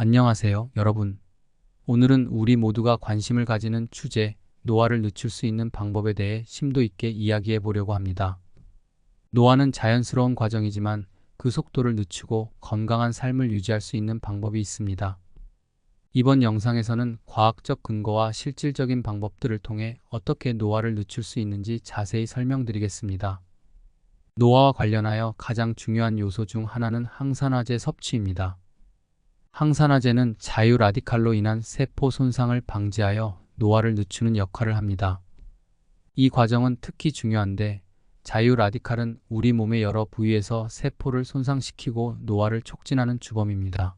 안녕하세요, 여러분. 오늘은 우리 모두가 관심을 가지는 주제, 노화를 늦출 수 있는 방법에 대해 심도 있게 이야기해 보려고 합니다. 노화는 자연스러운 과정이지만 그 속도를 늦추고 건강한 삶을 유지할 수 있는 방법이 있습니다. 이번 영상에서는 과학적 근거와 실질적인 방법들을 통해 어떻게 노화를 늦출 수 있는지 자세히 설명드리겠습니다. 노화와 관련하여 가장 중요한 요소 중 하나는 항산화제 섭취입니다. 항산화제는 자유 라디칼로 인한 세포 손상을 방지하여 노화를 늦추는 역할을 합니다. 이 과정은 특히 중요한데 자유 라디칼은 우리 몸의 여러 부위에서 세포를 손상시키고 노화를 촉진하는 주범입니다.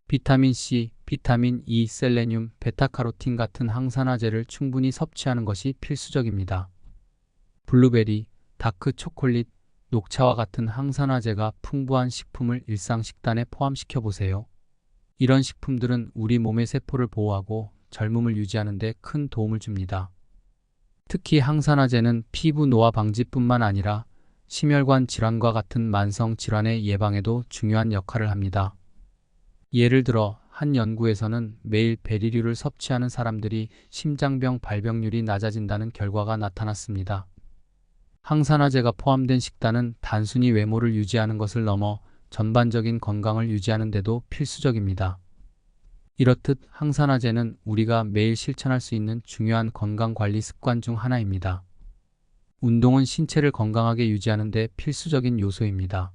비타민 C, 비타민 E, 셀레늄, 베타카로틴 같은 항산화제를 충분히 섭취하는 것이 필수적입니다. 블루베리, 다크 초콜릿, 녹차와 같은 항산화제가 풍부한 식품을 일상 식단에 포함시켜 보세요. 이런 식품들은 우리 몸의 세포를 보호하고 젊음을 유지하는 데 큰 도움을 줍니다. 특히 항산화제는 피부 노화 방지뿐만 아니라 심혈관 질환과 같은 만성 질환의 예방에도 중요한 역할을 합니다. 예를 들어 한 연구에서는 매일 베리류를 섭취하는 사람들이 심장병 발병률이 낮아진다는 결과가 나타났습니다. 항산화제가 포함된 식단은 단순히 외모를 유지하는 것을 넘어 전반적인 건강을 유지하는 데도 필수적입니다. 이렇듯 항산화제는 우리가 매일 실천할 수 있는 중요한 건강관리 습관 중 하나입니다. 운동은 신체를 건강하게 유지하는 데 필수적인 요소입니다.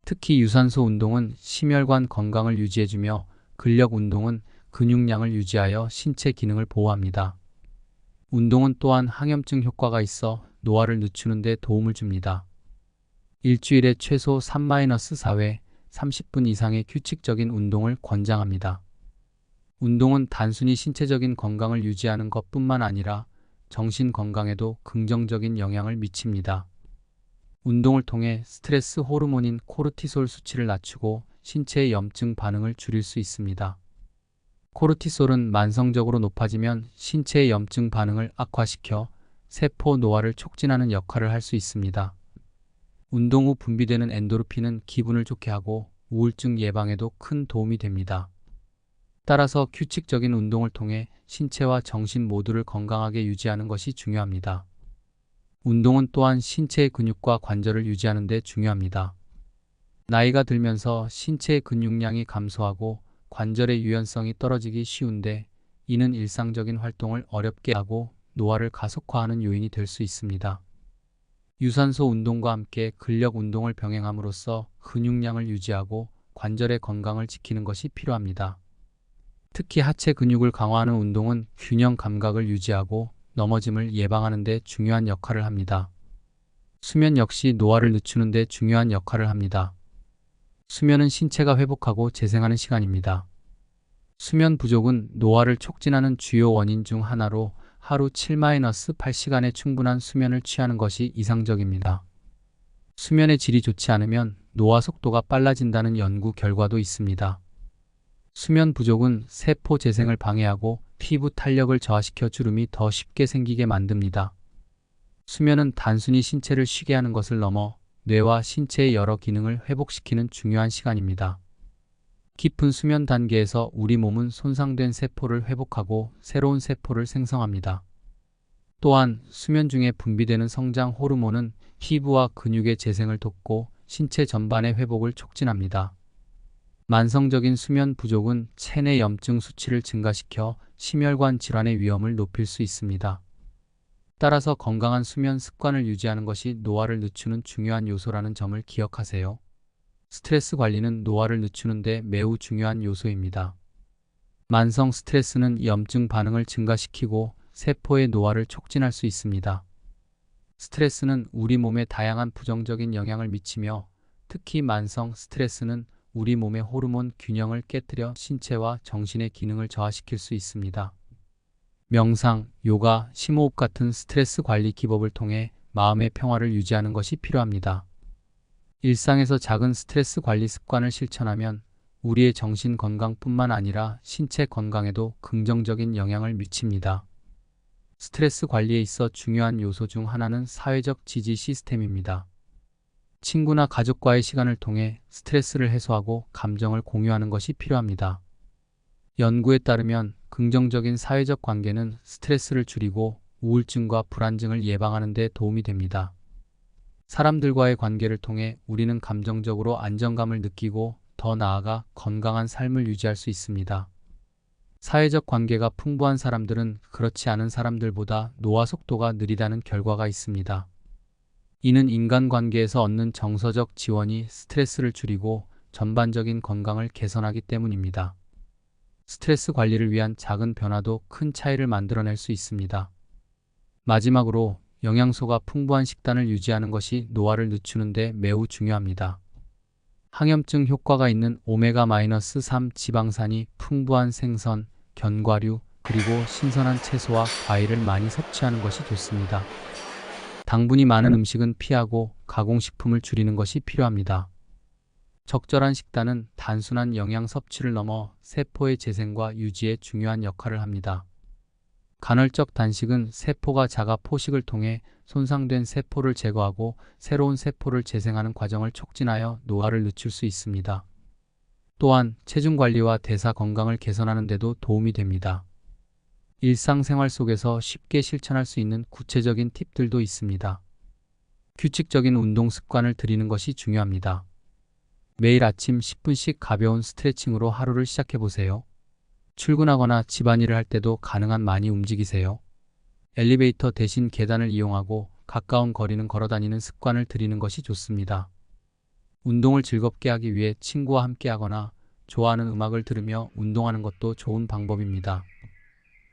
특히 유산소 운동은 심혈관 건강을 유지해주며 근력 운동은 근육량을 유지하여 신체 기능을 보호합니다. 운동은 또한 항염증 효과가 있어 노화를 늦추는 데 도움을 줍니다. 일주일에 최소 3-4회 30분 이상의 규칙적인 운동을 권장합니다. 운동은 단순히 신체적인 건강을 유지하는 것뿐만 아니라 정신 건강에도 긍정적인 영향을 미칩니다. 운동을 통해 스트레스 호르몬인 코르티솔 수치를 낮추고 신체의 염증 반응을 줄일 수 있습니다. 코르티솔은 만성적으로 높아지면 신체의 염증 반응을 악화시켜 세포 노화를 촉진하는 역할을 할 수 있습니다. 운동 후 분비되는 엔도르핀은 기분을 좋게 하고 우울증 예방에도 큰 도움이 됩니다. 따라서 규칙적인 운동을 통해 신체와 정신 모두를 건강하게 유지하는 것이 중요합니다. 운동은 또한 신체의 근육과 관절을 유지하는 데 중요합니다. 나이가 들면서 신체의 근육량이 감소하고 관절의 유연성이 떨어지기 쉬운데 이는 일상적인 활동을 어렵게 하고 노화를 가속화하는 요인이 될 수 있습니다. 유산소 운동과 함께 근력 운동을 병행함으로써 근육량을 유지하고 관절의 건강을 지키는 것이 필요합니다. 특히 하체 근육을 강화하는 운동은 균형 감각을 유지하고 넘어짐을 예방하는 데 중요한 역할을 합니다. 수면 역시 노화를 늦추는 데 중요한 역할을 합니다. 수면은 신체가 회복하고 재생하는 시간입니다. 수면 부족은 노화를 촉진하는 주요 원인 중 하나로 하루 7-8시간의 충분한 수면을 취하는 것이 이상적입니다. 수면의 질이 좋지 않으면 노화 속도가 빨라진다는 연구 결과도 있습니다. 수면 부족은 세포 재생을 방해하고 피부 탄력을 저하시켜 주름이 더 쉽게 생기게 만듭니다. 수면은 단순히 신체를 쉬게 하는 것을 넘어 뇌와 신체의 여러 기능을 회복시키는 중요한 시간입니다. 깊은 수면 단계에서 우리 몸은 손상된 세포를 회복하고 새로운 세포를 생성합니다. 또한 수면 중에 분비되는 성장 호르몬은 피부와 근육의 재생을 돕고 신체 전반의 회복을 촉진합니다. 만성적인 수면 부족은 체내 염증 수치를 증가시켜 심혈관 질환의 위험을 높일 수 있습니다. 따라서 건강한 수면 습관을 유지하는 것이 노화를 늦추는 중요한 요소라는 점을 기억하세요. 스트레스 관리는 노화를 늦추는 데 매우 중요한 요소입니다. 만성 스트레스는 염증 반응을 증가시키고 세포의 노화를 촉진할 수 있습니다. 스트레스는 우리 몸에 다양한 부정적인 영향을 미치며 특히 만성 스트레스는 우리 몸의 호르몬 균형을 깨뜨려 신체와 정신의 기능을 저하시킬 수 있습니다. 명상, 요가, 심호흡 같은 스트레스 관리 기법을 통해 마음의 평화를 유지하는 것이 필요합니다. 일상에서 작은 스트레스 관리 습관을 실천하면 우리의 정신 건강뿐만 아니라 신체 건강에도 긍정적인 영향을 미칩니다. 스트레스 관리에 있어 중요한 요소 중 하나는 사회적 지지 시스템입니다. 친구나 가족과의 시간을 통해 스트레스를 해소하고 감정을 공유하는 것이 필요합니다. 연구에 따르면 긍정적인 사회적 관계는 스트레스를 줄이고 우울증과 불안증을 예방하는 데 도움이 됩니다. 사람들과의 관계를 통해 우리는 감정적으로 안정감을 느끼고 더 나아가 건강한 삶을 유지할 수 있습니다. 사회적 관계가 풍부한 사람들은 그렇지 않은 사람들보다 노화 속도가 느리다는 결과가 있습니다. 이는 인간관계에서 얻는 정서적 지원이 스트레스를 줄이고 전반적인 건강을 개선하기 때문입니다. 스트레스 관리를 위한 작은 변화도 큰 차이를 만들어낼 수 있습니다. 마지막으로 영양소가 풍부한 식단을 유지하는 것이 노화를 늦추는 데 매우 중요합니다. 항염증 효과가 있는 오메가-3 지방산이 풍부한 생선, 견과류, 그리고 신선한 채소와 과일을 많이 섭취하는 것이 좋습니다. 당분이 많은 음식은 피하고 가공식품을 줄이는 것이 필요합니다. 적절한 식단은 단순한 영양 섭취를 넘어 세포의 재생과 유지에 중요한 역할을 합니다. 간헐적 단식은 세포가 자가 포식을 통해 손상된 세포를 제거하고 새로운 세포를 재생하는 과정을 촉진하여 노화를 늦출 수 있습니다. 또한 체중 관리와 대사 건강을 개선하는 데도 도움이 됩니다. 일상생활 속에서 쉽게 실천할 수 있는 구체적인 팁들도 있습니다. 규칙적인 운동 습관을 들이는 것이 중요합니다. 매일 아침 10분씩 가벼운 스트레칭으로 하루를 시작해 보세요. 출근하거나 집안일을 할 때도 가능한 많이 움직이세요. 엘리베이터 대신 계단을 이용하고 가까운 거리는 걸어 다니는 습관을 들이는 것이 좋습니다. 운동을 즐겁게 하기 위해 친구와 함께 하거나 좋아하는 음악을 들으며 운동하는 것도 좋은 방법입니다.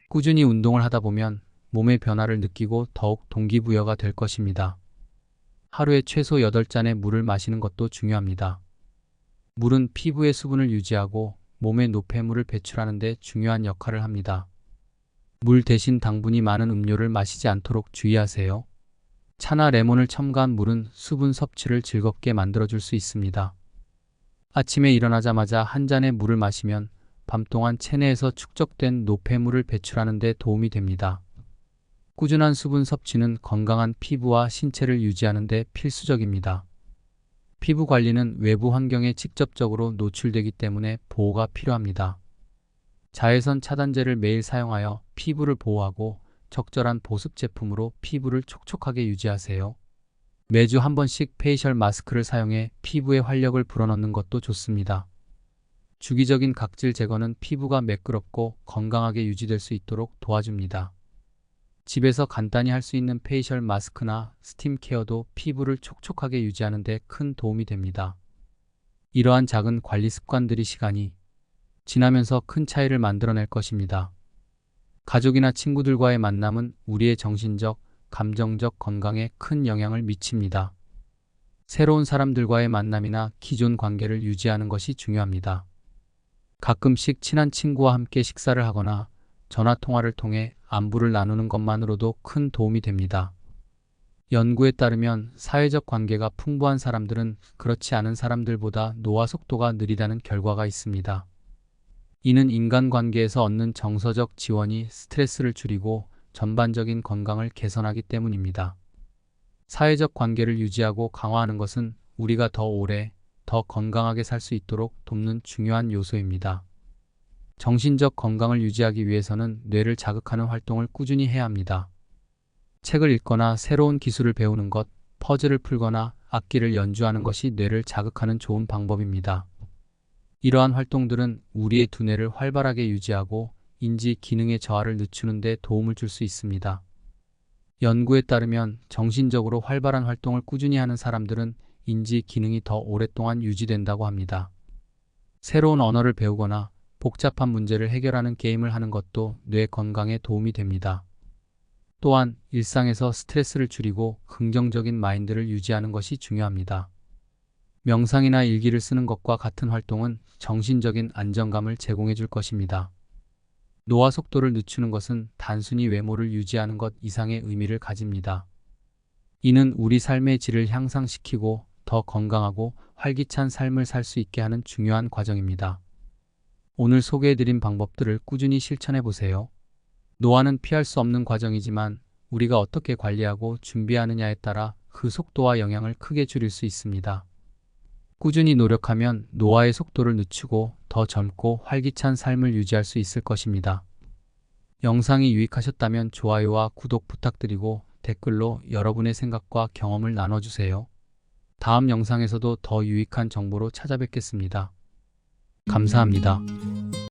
꾸준히 운동을 하다 보면 몸의 변화를 느끼고 더욱 동기부여가 될 것입니다. 하루에 최소 8잔의 물을 마시는 것도 중요합니다. 물은 피부의 수분을 유지하고 몸의 노폐물을 배출하는 데 중요한 역할을 합니다. 물 대신 당분이 많은 음료를 마시지 않도록 주의하세요. 차나 레몬을 첨가한 물은 수분 섭취를 즐겁게 만들어줄 수 있습니다. 아침에 일어나자마자 한 잔의 물을 마시면 밤 동안 체내에서 축적된 노폐물을 배출하는 데 도움이 됩니다. 꾸준한 수분 섭취는 건강한 피부와 신체를 유지하는 데 필수적입니다. 피부 관리는 외부 환경에 직접적으로 노출되기 때문에 보호가 필요합니다. 자외선 차단제를 매일 사용하여 피부를 보호하고 적절한 보습 제품으로 피부를 촉촉하게 유지하세요. 매주 한 번씩 페이셜 마스크를 사용해 피부에 활력을 불어넣는 것도 좋습니다. 주기적인 각질 제거는 피부가 매끄럽고 건강하게 유지될 수 있도록 도와줍니다. 집에서 간단히 할 수 있는 페이셜 마스크나 스팀 케어도 피부를 촉촉하게 유지하는 데 큰 도움이 됩니다. 이러한 작은 관리 습관들이 시간이 지나면서 큰 차이를 만들어낼 것입니다. 가족이나 친구들과의 만남은 우리의 정신적, 감정적 건강에 큰 영향을 미칩니다. 새로운 사람들과의 만남이나 기존 관계를 유지하는 것이 중요합니다. 가끔씩 친한 친구와 함께 식사를 하거나 전화 통화를 통해 안부를 나누는 것만으로도 큰 도움이 됩니다. 연구에 따르면 사회적 관계가 풍부한 사람들은 그렇지 않은 사람들보다 노화 속도가 느리다는 결과가 있습니다. 이는 인간관계에서 얻는 정서적 지원이 스트레스를 줄이고 전반적인 건강을 개선하기 때문입니다. 사회적 관계를 유지하고 강화하는 것은 우리가 더 오래, 더 건강하게 살 수 있도록 돕는 중요한 요소입니다. 정신적 건강을 유지하기 위해서는 뇌를 자극하는 활동을 꾸준히 해야 합니다. 책을 읽거나 새로운 기술을 배우는 것, 퍼즐을 풀거나 악기를 연주하는 것이 뇌를 자극하는 좋은 방법입니다. 이러한 활동들은 우리의 두뇌를 활발하게 유지하고 인지 기능의 저하를 늦추는 데 도움을 줄 수 있습니다. 연구에 따르면 정신적으로 활발한 활동을 꾸준히 하는 사람들은 인지 기능이 더 오랫동안 유지된다고 합니다. 새로운 언어를 배우거나 복잡한 문제를 해결하는 게임을 하는 것도 뇌 건강에 도움이 됩니다. 또한 일상에서 스트레스를 줄이고 긍정적인 마인드를 유지하는 것이 중요합니다. 명상이나 일기를 쓰는 것과 같은 활동은 정신적인 안정감을 제공해 줄 것입니다. 노화 속도를 늦추는 것은 단순히 외모를 유지하는 것 이상의 의미를 가집니다. 이는 우리 삶의 질을 향상시키고 더 건강하고 활기찬 삶을 살 수 있게 하는 중요한 과정입니다. 오늘 소개해드린 방법들을 꾸준히 실천해 보세요. 노화는 피할 수 없는 과정이지만 우리가 어떻게 관리하고 준비하느냐에 따라 그 속도와 영향을 크게 줄일 수 있습니다. 꾸준히 노력하면 노화의 속도를 늦추고 더 젊고 활기찬 삶을 유지할 수 있을 것입니다. 영상이 유익하셨다면 좋아요와 구독 부탁드리고 댓글로 여러분의 생각과 경험을 나눠주세요. 다음 영상에서도 더 유익한 정보로 찾아뵙겠습니다. 감사합니다.